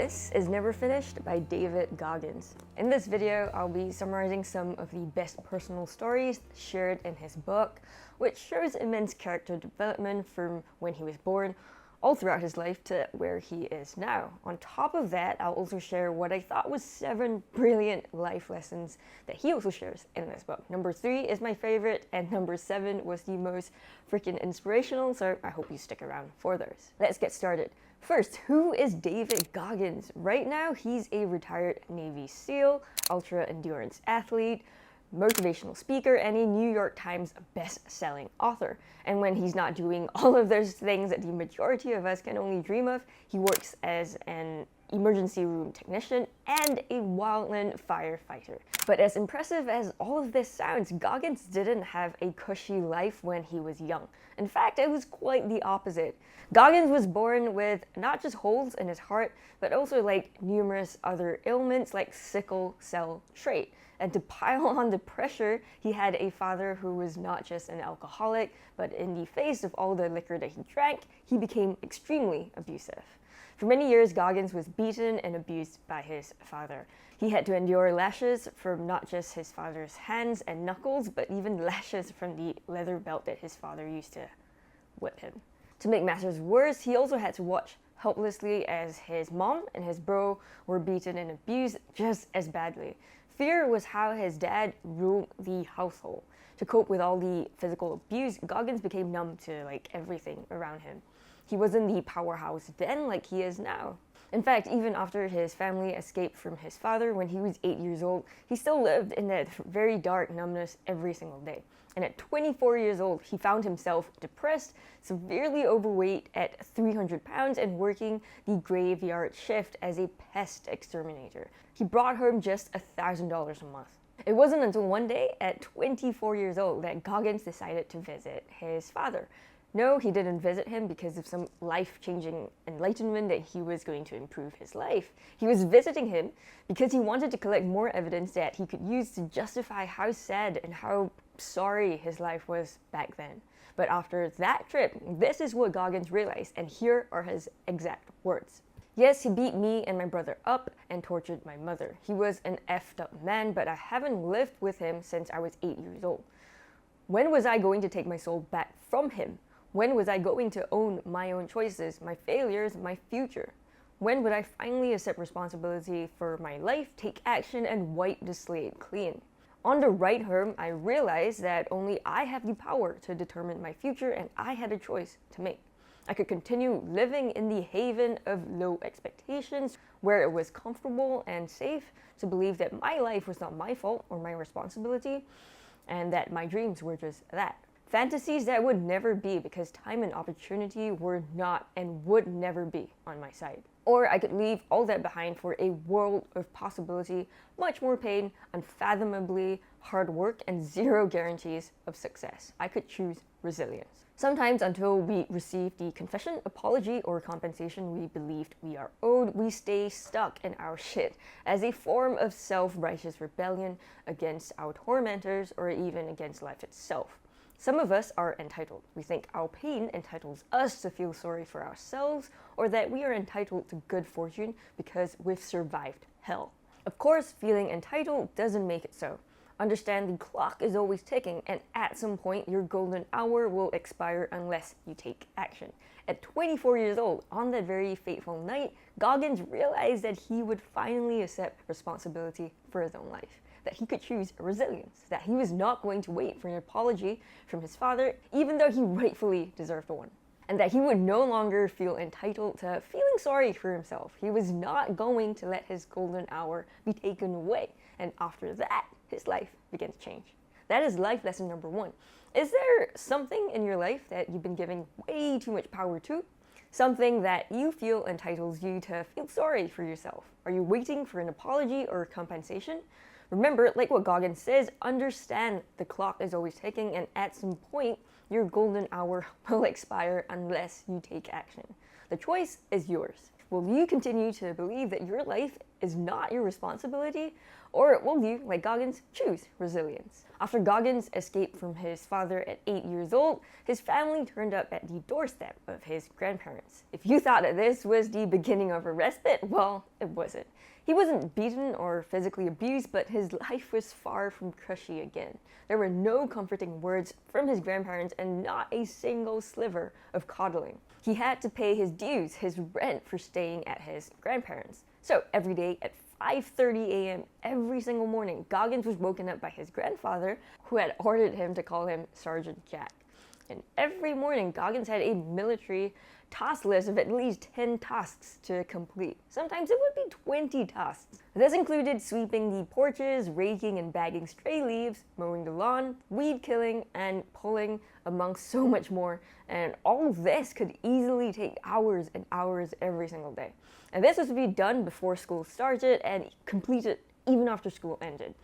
This is Never Finished by David Goggins. In this video, I'll be summarizing some of the best personal stories shared in his book, which shows immense character development from when he was born all throughout his life to where he is now. On top of that, I'll also share what I thought was 7 brilliant life lessons that he also shares in this book. Number 3 is my favorite, and number 7 was the most freaking inspirational, so I hope you stick around for those. Let's get started. First, who is David Goggins? Right now, he's a retired Navy SEAL, ultra-endurance athlete, motivational speaker, and a New York Times best-selling author. And when he's not doing all of those things that the majority of us can only dream of, he works as an emergency room technician and a wildland firefighter. But as impressive as all of this sounds, Goggins didn't have a cushy life when he was young. In fact, it was quite the opposite. Goggins was born with not just holes in his heart, but also numerous other ailments like sickle cell trait. And to pile on the pressure, he had a father who was not just an alcoholic, but in the face of all the liquor that he drank, he became extremely abusive. For many years, Goggins was beaten and abused by his father. He had to endure lashes from not just his father's hands and knuckles, but even lashes from the leather belt that his father used to whip him. To make matters worse, he also had to watch helplessly as his mom and his bro were beaten and abused just as badly. Fear was how his dad ruled the household. To cope with all the physical abuse, Goggins became numb to everything around him. He wasn't the powerhouse then like he is now. In fact, even after his family escaped from his father when he was 8 years old, he still lived in that very dark numbness every single day. And at 24 years old, he found himself depressed, severely overweight at 300 pounds, and working the graveyard shift as a pest exterminator. He brought home just $1,000 a month. It wasn't until one day at 24 years old that Goggins decided to visit his father. No, he didn't visit him because of some life-changing enlightenment that he was going to improve his life. He was visiting him because he wanted to collect more evidence that he could use to justify how sad and how sorry his life was back then. But after that trip, this is what Goggins realized, and here are his exact words. Yes, he beat me and my brother up and tortured my mother. He was an effed up man, but I haven't lived with him since I was 8 years old. When was I going to take my soul back from him? When was I going to own my own choices, my failures, my future? When would I finally accept responsibility for my life, take action, and wipe the slate clean? On the ride home, I realized that only I have the power to determine my future, and I had a choice to make. I could continue living in the haven of low expectations, where it was comfortable and safe to believe that my life was not my fault or my responsibility, and that my dreams were just that. Fantasies that would never be because time and opportunity were not and would never be on my side. Or I could leave all that behind for a world of possibility, much more pain, unfathomably hard work, and zero guarantees of success. I could choose resilience. Sometimes until we receive the confession, apology, or compensation we believed we are owed, we stay stuck in our shit as a form of self-righteous rebellion against our tormentors or even against life itself. Some of us are entitled. We think our pain entitles us to feel sorry for ourselves, or that we are entitled to good fortune because we've survived hell. Of course, feeling entitled doesn't make it so. Understand the clock is always ticking, and at some point your golden hour will expire unless you take action. At 24 years old, on that very fateful night, Goggins realized that he would finally accept responsibility for his own life. That he could choose resilience, that he was not going to wait for an apology from his father, even though he rightfully deserved one. And that he would no longer feel entitled to feeling sorry for himself. He was not going to let his golden hour be taken away. And after that, his life began to change. That is life lesson number 1. Is there something in your life that you've been giving way too much power to? Something that you feel entitles you to feel sorry for yourself? Are you waiting for an apology or compensation? Remember, like what Goggins says, understand the clock is always ticking, and at some point, your golden hour will expire unless you take action. The choice is yours. Will you continue to believe that your life is not your responsibility, Or will you, like Goggins, choose resilience? After Goggins escaped from his father at 8 years old, his family turned up at the doorstep of his grandparents. If you thought that this was the beginning of a respite, well, it wasn't. He wasn't beaten or physically abused, but his life was far from cushy again. There were no comforting words from his grandparents and not a single sliver of coddling. He had to pay his dues, his rent, for staying at his grandparents'. So every day at 5:30 a.m. every single morning, Goggins was woken up by his grandfather, who had ordered him to call him Sergeant Jack. And every morning, Goggins had a military task list of at least 10 tasks to complete. Sometimes it would be 20 tasks. This included sweeping the porches, raking and bagging stray leaves, mowing the lawn, weed killing, and pulling, amongst so much more. And all of this could easily take hours and hours every single day. And this was to be done before school started and completed even after school ended.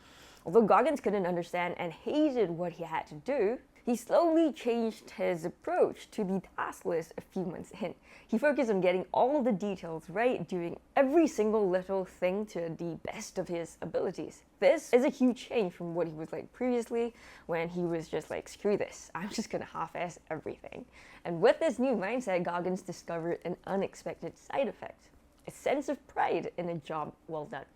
Although Goggins couldn't understand and hated what he had to do, he slowly changed his approach to the task list a few months in. He focused on getting all of the details right, doing every single little thing to the best of his abilities. This is a huge change from what he was like previously, when he was just like, screw this, I'm just gonna half-ass everything. And with this new mindset, Goggins discovered an unexpected side effect: a sense of pride in a job well done.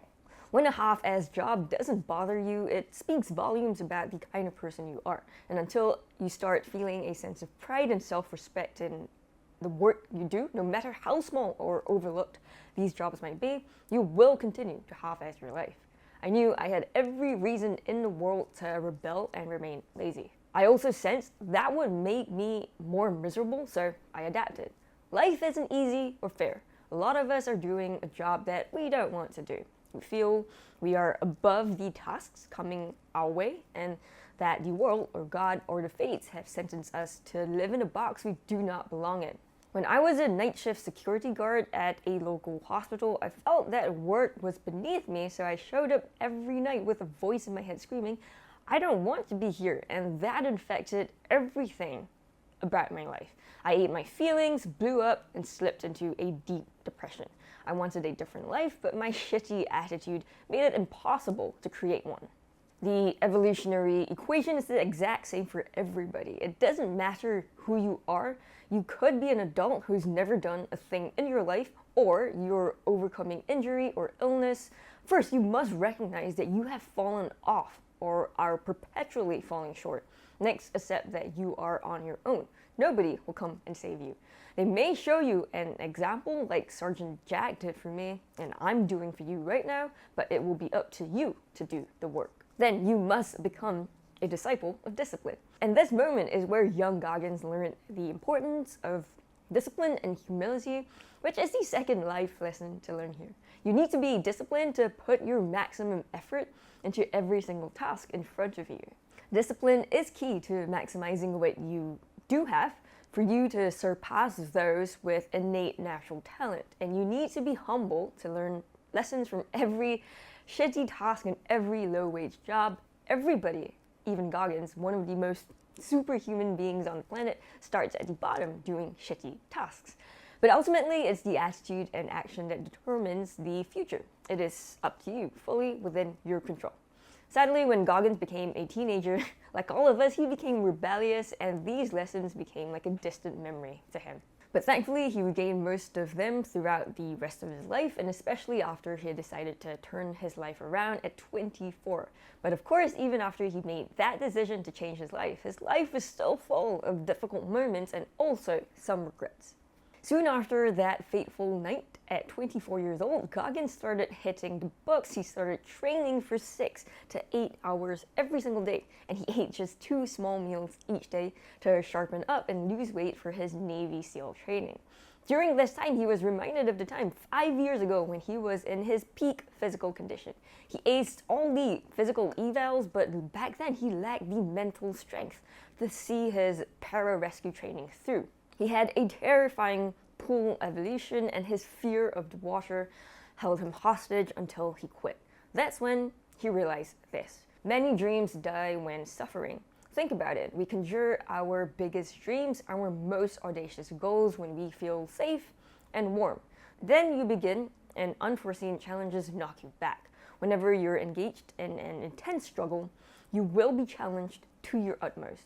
When a half-assed job doesn't bother you, it speaks volumes about the kind of person you are. And until you start feeling a sense of pride and self-respect in the work you do, no matter how small or overlooked these jobs might be, you will continue to half-ass your life. I knew I had every reason in the world to rebel and remain lazy. I also sensed that would make me more miserable, so I adapted. Life isn't easy or fair. A lot of us are doing a job that we don't want to do. We feel we are above the tasks coming our way, and that the world or God or the fates have sentenced us to live in a box we do not belong in. When I was a night shift security guard at a local hospital, I felt that work was beneath me, so I showed up every night with a voice in my head screaming, I don't want to be here, and that infected everything about my life. I ate my feelings, blew up, and slipped into a deep depression. I wanted a different life, but my shitty attitude made it impossible to create one. The evolutionary equation is the exact same for everybody. It doesn't matter who you are. You could be an adult who's never done a thing in your life, or you're overcoming injury or illness. First, you must recognize that you have fallen off or are perpetually falling short. Next, accept that you are on your own. Nobody will come and save you. They may show you an example like Sergeant Jack did for me, and I'm doing for you right now, but it will be up to you to do the work. Then you must become a disciple of discipline. And this moment is where young Goggins learned the importance of discipline and humility, which is the second life lesson to learn here. You need to be disciplined to put your maximum effort into every single task in front of you. Discipline is key to maximizing what you do have, for you to surpass those with innate natural talent. And you need to be humble to learn lessons from every shitty task and every low-wage job. Everybody, even Goggins, one of the most superhuman beings on the planet, starts at the bottom doing shitty tasks. But ultimately, it's the attitude and action that determines the future. It is up to you, fully within your control. Sadly, when Goggins became a teenager, like all of us, he became rebellious, and these lessons became like a distant memory to him. But thankfully, he regained most of them throughout the rest of his life, and especially after he had decided to turn his life around at 24. But of course, even after he made that decision to change his life was still full of difficult moments and also some regrets. Soon after that fateful night, at 24 years old, Goggins started hitting the books. He started training for 6 to 8 hours every single day, and he ate just 2 small meals each day to sharpen up and lose weight for his Navy SEAL training. During this time, he was reminded of the time 5 years ago when he was in his peak physical condition. He aced all the physical evals, but back then he lacked the mental strength to see his para-rescue training through. He had a terrifying pool evolution, and his fear of the water held him hostage until he quit. That's when he realized this: many dreams die when suffering. Think about it. We conjure our biggest dreams, our most audacious goals when we feel safe and warm. Then you begin, and unforeseen challenges knock you back. Whenever you're engaged in an intense struggle, you will be challenged to your utmost.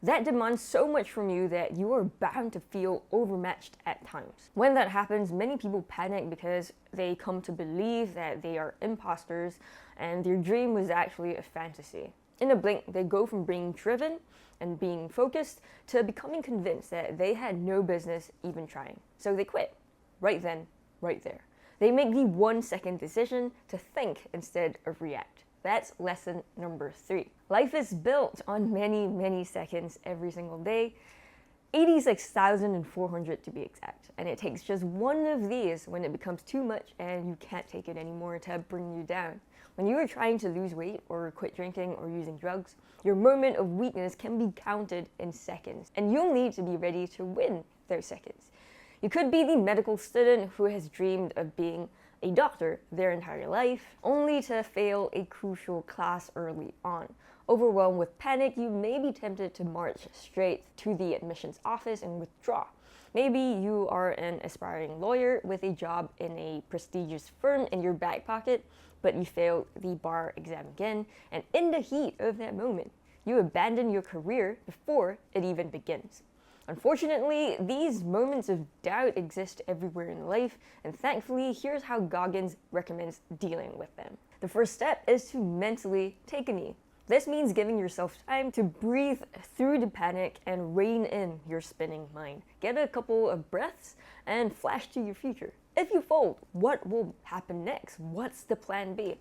That demands so much from you that you are bound to feel overmatched at times. When that happens, many people panic because they come to believe that they are imposters and their dream was actually a fantasy. In a blink, they go from being driven and being focused to becoming convinced that they had no business even trying. So they quit. Right then, right there. They make the 1-second decision to think instead of react. That's lesson number 3. Life is built on many, many seconds every single day. 86,400 to be exact. And it takes just one of these when it becomes too much and you can't take it anymore to bring you down. When you are trying to lose weight or quit drinking or using drugs, your moment of weakness can be counted in seconds. And you'll need to be ready to win those seconds. You could be the medical student who has dreamed of being a doctor their entire life, only to fail a crucial class early on. Overwhelmed with panic, you may be tempted to march straight to the admissions office and withdraw. Maybe you are an aspiring lawyer with a job in a prestigious firm in your back pocket, but you failed the bar exam again, and in the heat of that moment, you abandon your career before it even begins. Unfortunately, these moments of doubt exist everywhere in life, and thankfully, here's how Goggins recommends dealing with them. The first step is to mentally take a knee. This means giving yourself time to breathe through the panic and rein in your spinning mind. Get a couple of breaths and flash to your future. If you fold, what will happen next? What's the plan B?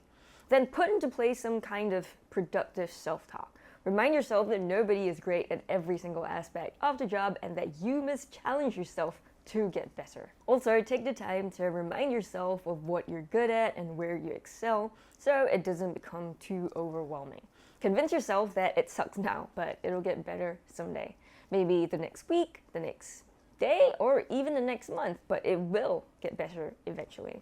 Then put into place some kind of productive self-talk. Remind yourself that nobody is great at every single aspect of the job and that you must challenge yourself to get better. Also, take the time to remind yourself of what you're good at and where you excel so it doesn't become too overwhelming. Convince yourself that it sucks now, but it'll get better someday. Maybe the next week, the next day, or even the next month, but it will get better eventually.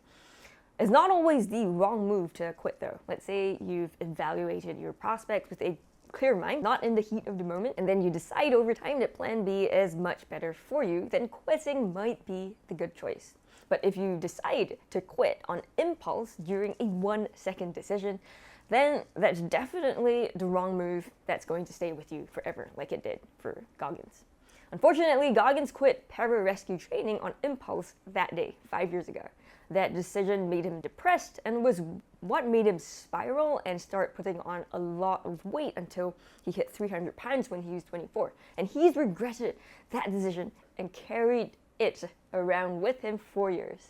It's not always the wrong move to quit though. Let's say you've evaluated your prospects with a clear mind, not in the heat of the moment, and then you decide over time that plan B is much better for you, then quitting might be the good choice. But if you decide to quit on impulse during a 1-second decision, then that's definitely the wrong move that's going to stay with you forever, like it did for Goggins. Unfortunately, Goggins quit pararescue training on impulse that day, 5 years ago. That decision made him depressed and was what made him spiral and start putting on a lot of weight until he hit 300 pounds when he was 24. And he's regretted that decision and carried it around with him for 4 years.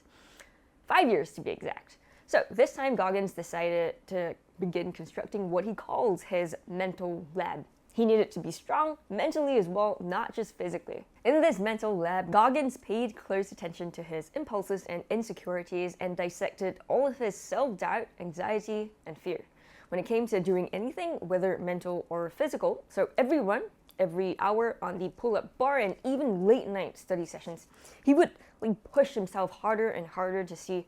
5 years to be exact. So this time Goggins decided to begin constructing what he calls his mental lab. He needed to be strong mentally as well, not just physically. In this mental lab, Goggins paid close attention to his impulses and insecurities and dissected all of his self-doubt, anxiety, and fear. When it came to doing anything, whether mental or physical, so every hour on the pull-up bar and even late-night study sessions, he would push himself harder and harder to see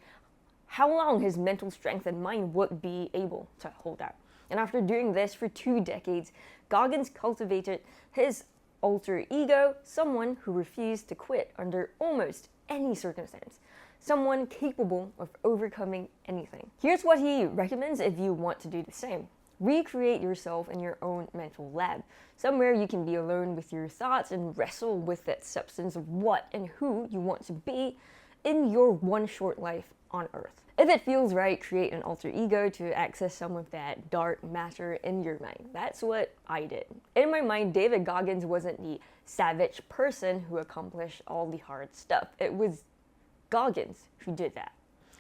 how long his mental strength and mind would be able to hold out. And after doing this for 2 decades, Goggins cultivated his alter ego, someone who refused to quit under almost any circumstance, someone capable of overcoming anything. Here's what he recommends if you want to do the same. Recreate yourself in your own mental lab, somewhere you can be alone with your thoughts and wrestle with that substance of what and who you want to be in your one short life on Earth. If it feels right, create an alter ego to access some of that dark matter in your mind. That's what I did. In my mind, David Goggins wasn't the savage person who accomplished all the hard stuff. It was Goggins who did that.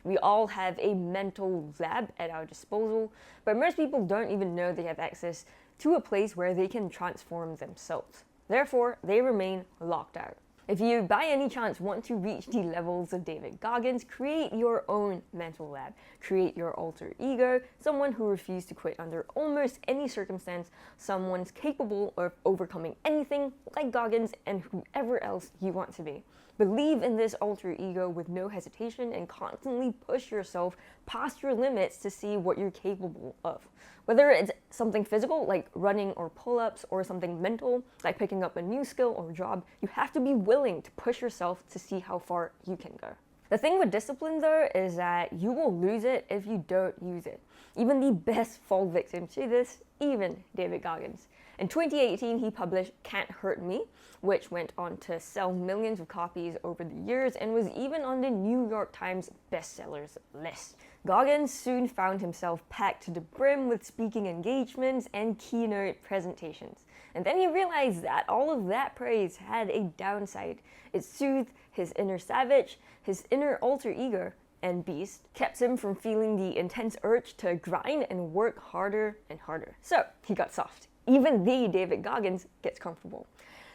We all have a mental lab at our disposal, but most people don't even know they have access to a place where they can transform themselves. Therefore, they remain locked out. If you by any chance want to reach the levels of David Goggins, create your own mental lab. Create your alter ego, someone who refused to quit under almost any circumstance, someone's capable of overcoming anything like Goggins and whoever else you want to be. Believe in this alter ego with no hesitation and constantly push yourself past your limits to see what you're capable of. Whether it's something physical like running or pull-ups or something mental like picking up a new skill or job, you have to be willing to push yourself to see how far you can go. The thing with discipline though is that you will lose it if you don't use it. Even the best fall victims see this, even David Goggins. In 2018, he published Can't Hurt Me, which went on to sell millions of copies over the years and was even on the New York Times bestsellers list. Goggins soon found himself packed to the brim with speaking engagements and keynote presentations. And then he realized that all of that praise had a downside. It soothed his inner savage, his inner alter ego, and beast, kept him from feeling the intense urge to grind and work harder and harder. So he got soft. Even the David Goggins gets comfortable.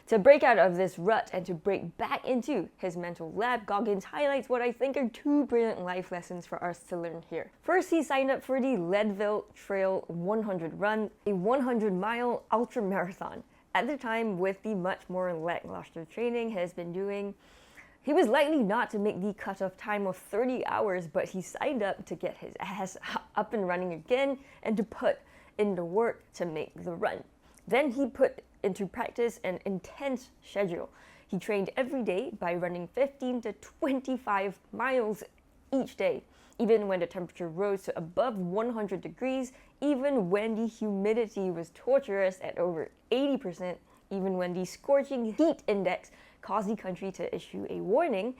To break out of this rut and to break back into his mental lab, Goggins highlights what I think are two brilliant life lessons for us to learn here. First, he signed up for the Leadville Trail 100 Run, a 100-mile ultra marathon. At the time, with the much more lackluster training he has been doing, he was likely not to make the cutoff time of 30 hours, but he signed up to get his ass up and running again and to put in the work to make the run. Then he put into practice an intense schedule. He trained every day by running 15 to 25 miles each day, even when the temperature rose to above 100 degrees, even when the humidity was torturous at over 80%, even when the scorching heat index caused the country to issue a warning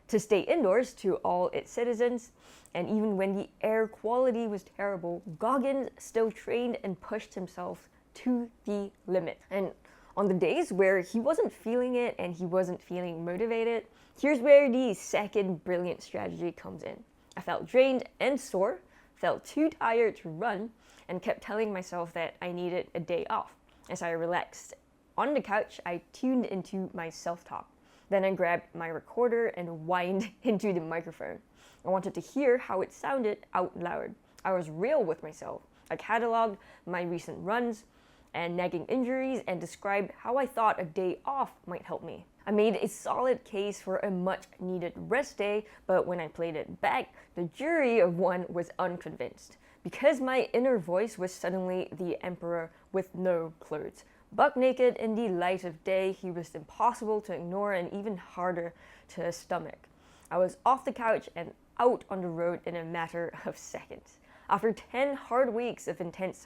to stay indoors to all its citizens, and even when the air quality was terrible, Goggins still trained and pushed himself to the limit. And on the days where he wasn't feeling it and he wasn't feeling motivated, here's where the second brilliant strategy comes in. I felt drained and sore, felt too tired to run, and kept telling myself that I needed a day off. As I relaxed on the couch, I tuned into my self-talk. Then I grabbed my recorder and whined into the microphone. I wanted to hear how it sounded out loud. I was real with myself. I cataloged my recent runs and nagging injuries and described how I thought a day off might help me. I made a solid case for a much needed rest day, but when I played it back, the jury of one was unconvinced. Because my inner voice was suddenly the emperor with no clothes. Buck naked in the light of day, he was impossible to ignore and even harder to stomach. I was off the couch and out on the road in a matter of seconds. After 10 hard weeks of intense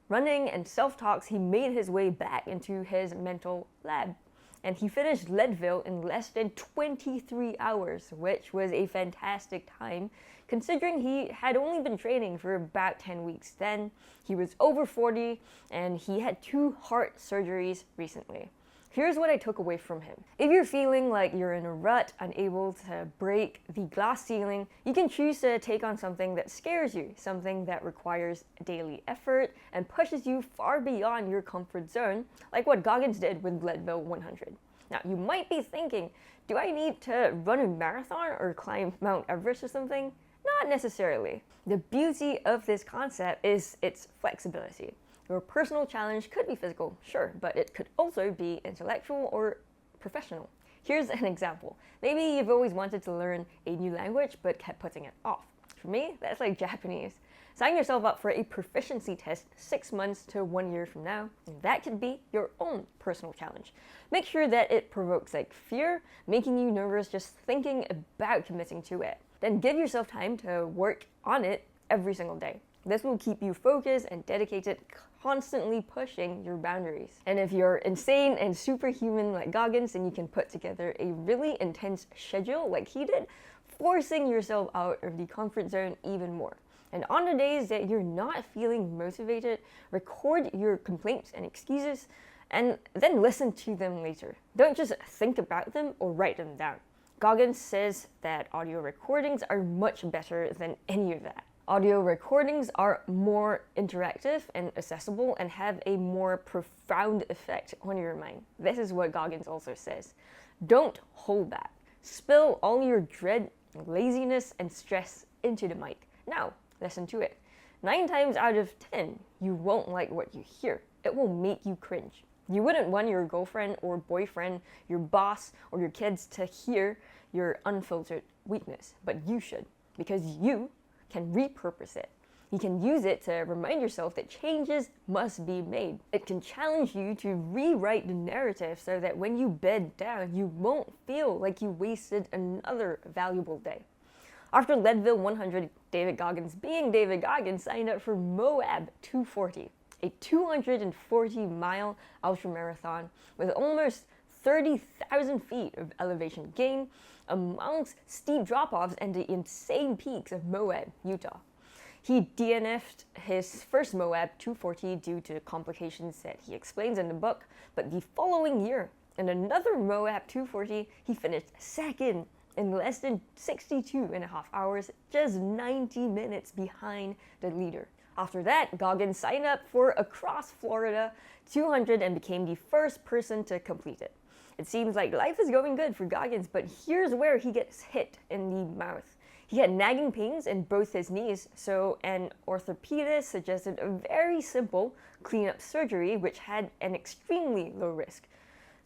running and self-talks, he made his way back into his mental lab. And he finished Leadville in less than 23 hours, which was a fantastic time, considering he had only been training for about 10 weeks then. He was over 40, and he had 2 heart surgeries recently. Here's what I took away from him. If you're feeling like you're in a rut, unable to break the glass ceiling, you can choose to take on something that scares you, something that requires daily effort and pushes you far beyond your comfort zone, like what Goggins did with Leadville 100. Now, you might be thinking, do I need to run a marathon or climb Mount Everest or something? Not necessarily. The beauty of this concept is its flexibility. Your personal challenge could be physical, sure, but it could also be intellectual or professional. Here's an example. Maybe you've always wanted to learn a new language but kept putting it off. For me, that's like Japanese. Sign yourself up for a proficiency test 6 months to 1 year from now, and that could be your own personal challenge. Make sure that it provokes like fear, making you nervous just thinking about committing to it. Then give yourself time to work on it every single day. This will keep you focused and dedicated, constantly pushing your boundaries. And if you're insane and superhuman like Goggins, then you can put together a really intense schedule like he did, forcing yourself out of the comfort zone even more. And on the days that you're not feeling motivated, record your complaints and excuses, and then listen to them later. Don't just think about them or write them down. Goggins says that audio recordings are much better than any of that. Audio recordings are more interactive and accessible and have a more profound effect on your mind. This is what Goggins also says. Don't hold back. Spill all your dread, laziness, and stress into the mic. Now, listen to it. 9 times out of 10, you won't like what you hear. It will make you cringe. You wouldn't want your girlfriend or boyfriend, your boss, or your kids to hear your unfiltered weakness, but you should, because you can repurpose it. You can use it to remind yourself that changes must be made. It can challenge you to rewrite the narrative so that when you bed down, you won't feel like you wasted another valuable day. After Leadville 100, David Goggins, being David Goggins, signed up for Moab 240, a 240-mile ultramarathon with almost 30,000 feet of elevation gain amongst steep drop-offs and the insane peaks of Moab, Utah. He DNF'd his first Moab 240 due to complications that he explains in the book, but the following year, in another Moab 240, he finished second in less than 62.5 hours, just 90 minutes behind the leader. After that, Goggins signed up for Across Florida 200 and became the first person to complete it. It seems like life is going good for Goggins, but here's where he gets hit in the mouth. He had nagging pains in both his knees, so an orthopedist suggested a very simple cleanup surgery which had an extremely low risk.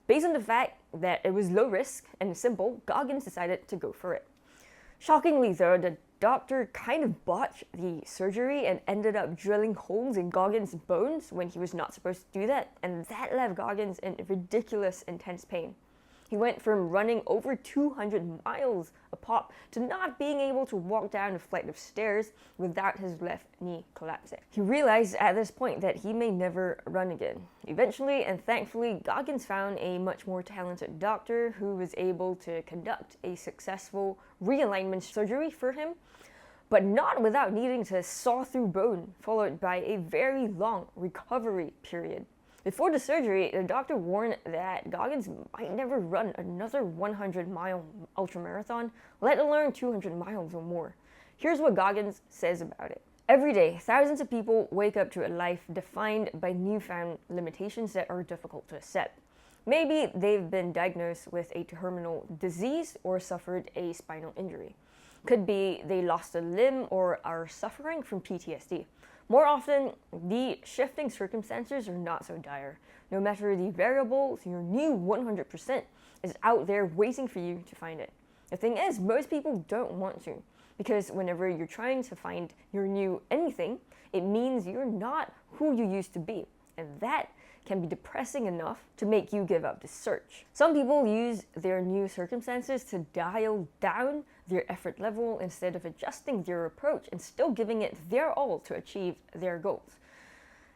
Based on the fact that it was low risk and simple, Goggins decided to go for it. Shockingly though, the doctor kind of botched the surgery and ended up drilling holes in Goggins' bones when he was not supposed to do that, and that left Goggins in ridiculous intense pain. He went from running over 200 miles a pop to not being able to walk down a flight of stairs without his left knee collapsing. He realized at this point that he may never run again. Eventually, and thankfully, Goggins found a much more talented doctor who was able to conduct a successful realignment surgery for him, but not without needing to saw through bone, followed by a very long recovery period. Before the surgery, the doctor warned that Goggins might never run another 100-mile ultramarathon, let alone 200 miles or more. Here's what Goggins says about it. Every day, thousands of people wake up to a life defined by newfound limitations that are difficult to accept. Maybe they've been diagnosed with a terminal disease or suffered a spinal injury. Could be they lost a limb or are suffering from PTSD. More often, the shifting circumstances are not so dire. No matter the variables, your new 100% is out there waiting for you to find it. The thing is, most people don't want to, because whenever you're trying to find your new anything, it means you're not who you used to be, and that can be depressing enough to make you give up the search. Some people use their new circumstances to dial down their effort level instead of adjusting their approach and still giving it their all to achieve their goals.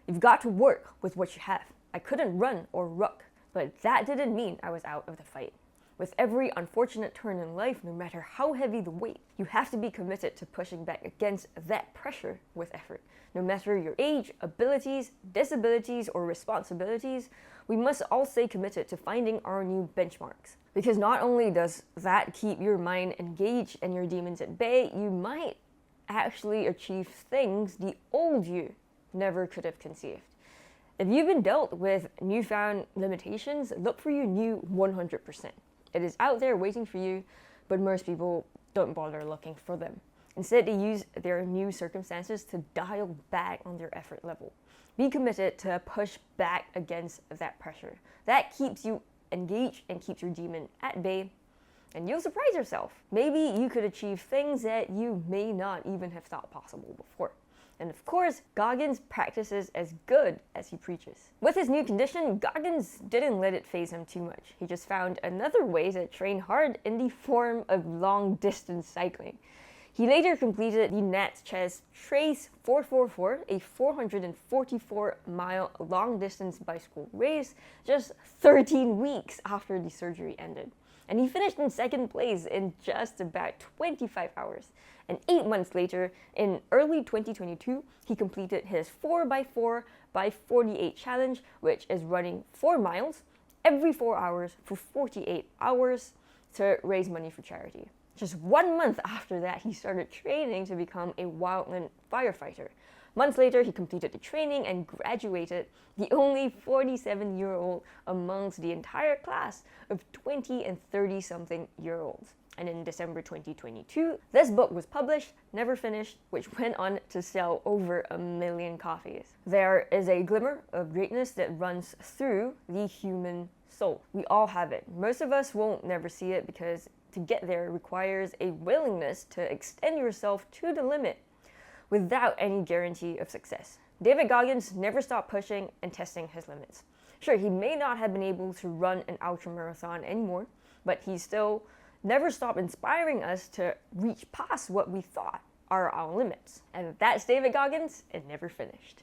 You've got to work with what you have. I couldn't run or ruck, but that didn't mean I was out of the fight. With every unfortunate turn in life, no matter how heavy the weight, you have to be committed to pushing back against that pressure with effort. No matter your age, abilities, disabilities, or responsibilities, we must all stay committed to finding our new benchmarks. Because not only does that keep your mind engaged and your demons at bay, you might actually achieve things the old you never could have conceived. If you've been dealt with newfound limitations, look for your new 100%. It is out there waiting for you, but most people don't bother looking for them. Instead, they use their new circumstances to dial back on their effort level. Be committed to push back against that pressure. That keeps you engaged and keeps your demon at bay, and you'll surprise yourself. Maybe you could achieve things that you may not even have thought possible before. And of course, Goggins practices as good as he preaches. With his new condition, Goggins didn't let it faze him too much. He just found another way to train hard in the form of long-distance cycling. He later completed the Natchez Trace 444, a 444-mile long-distance bicycle race, just 13 weeks after the surgery ended. And he finished in second place in just about 25 hours. And 8 months later, in early 2022, he completed his 4x4 by 48 challenge, which is running 4 miles every 4 hours for 48 hours to raise money for charity. Just 1 month after that, he started training to become a wildland firefighter. Months later, he completed the training and graduated, the only 47-year-old amongst the entire class of 20 and 30-something-year-olds. And in December 2022, this book was published, never finished, which went on to sell over 1 million copies. There is a glimmer of greatness that runs through the human soul. We all have it. Most of us won't never see it because to get there requires a willingness to extend yourself to the limit. without any guarantee of success. David Goggins never stopped pushing and testing his limits. Sure, he may not have been able to run an ultramarathon anymore, but he still never stopped inspiring us to reach past what we thought are our limits. And that's David Goggins, and never finished.